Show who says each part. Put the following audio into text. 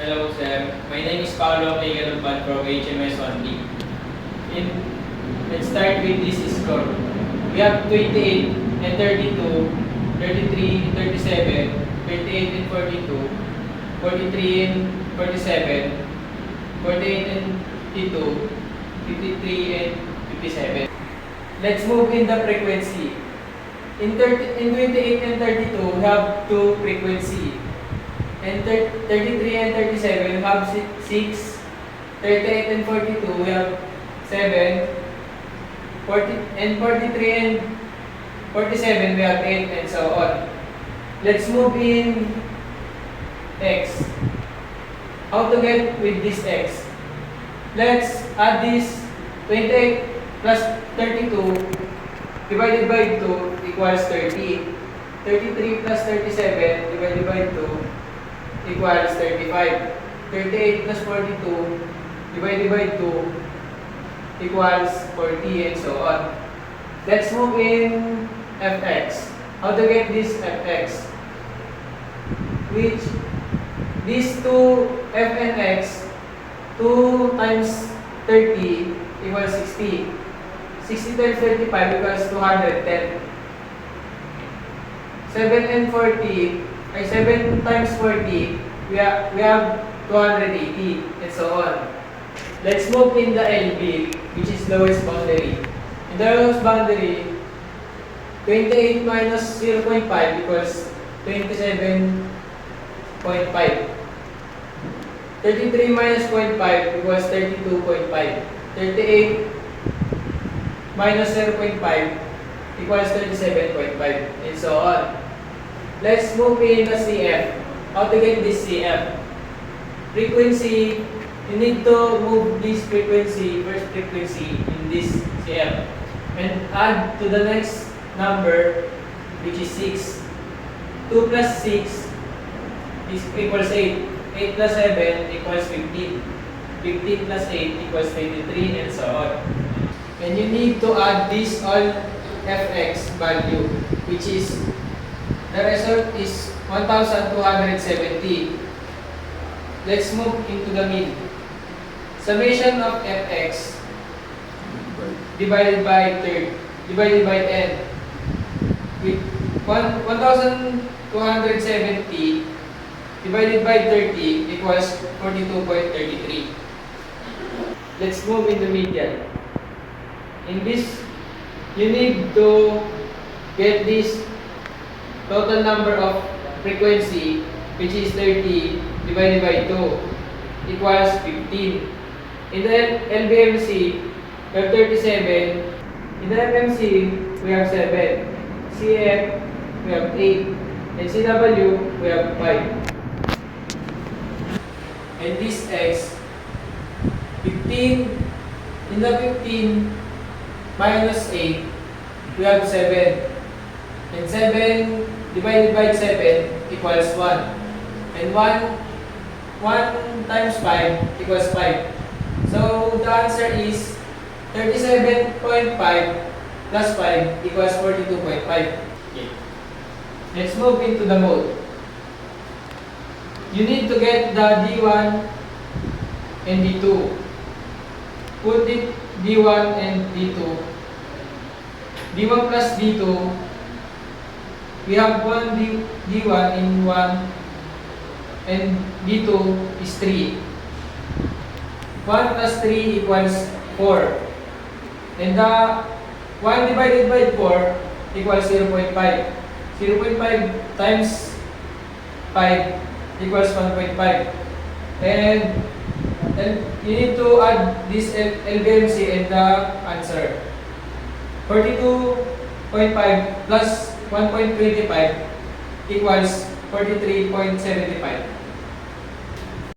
Speaker 1: Hello, sir. My name is Paolo Pligalumpan from HMS 1B. Let's start with this score. We have 28 and 32, 33 and 37, 38 and 42, 43 and 47, 48 and 52, 53 and 57. Let's move in the frequency. In 28 and 32, we have two frequency. And 33 and 37, we have 6. 38 and 42, we have 7. 43 and 47, we have 8, and so on. Let's move in x. How to get with this x? Let's add this 28 plus 32 divided by 2 equals 30. 33 plus 37 divided by 2 equals 35. 38 plus 42 divided by 2 equals 40, and so on. Let's move in fx. How to get this fx? Which these two f and x, 2 times 30 equals 60. 60 times 35 equals 210. 7 and 40, 7 times 40, we have 280, and so on. Let's move in the LB, which is lowest boundary. In the lowest boundary, 28 minus 0.5 equals 27.5. 33 minus 0.5 equals 32.5. 38 minus 0.5 equals 37.5, and so on. Let's move in the CF. How to get this CF? Frequency, you need to move this frequency, first frequency in this CF, and add to the next number, which is 6. 2 plus 6 equals 8. 8 plus 7 equals 15. 15 plus 8 equals 23, and so on. And you need to add this all fx value, which is the result is 1270. Let's move into the mean. Summation of fx divided by 10 with 1270 divided by 30 equals 42.33. Let's move in the median. In this, you need to get this total number of frequency, which is 30 divided by 2 equals 15. In the LBMC, we have 37. In the FMC, we have 7. CF, we have 8. And CW, we have 5. And this X, 15. In the 15 minus 8, we have 7. And 7 divided by 7 equals 1. And 1 times 5 equals 5. So the answer is 37.5 plus 5 equals 42.5. Okay. Let's move into the mode. You need to get the D1 and D2. Put it D1 and D2. D1 plus D2, we have one D1 in 1 and D2 is 3. 1 plus 3 equals 4. And the 1 divided by 4 equals 0.5. 0.5 times 5 equals 1.5. And you need to add this LBMC and the answer. 42.5 plus 1.25 equals 43.75.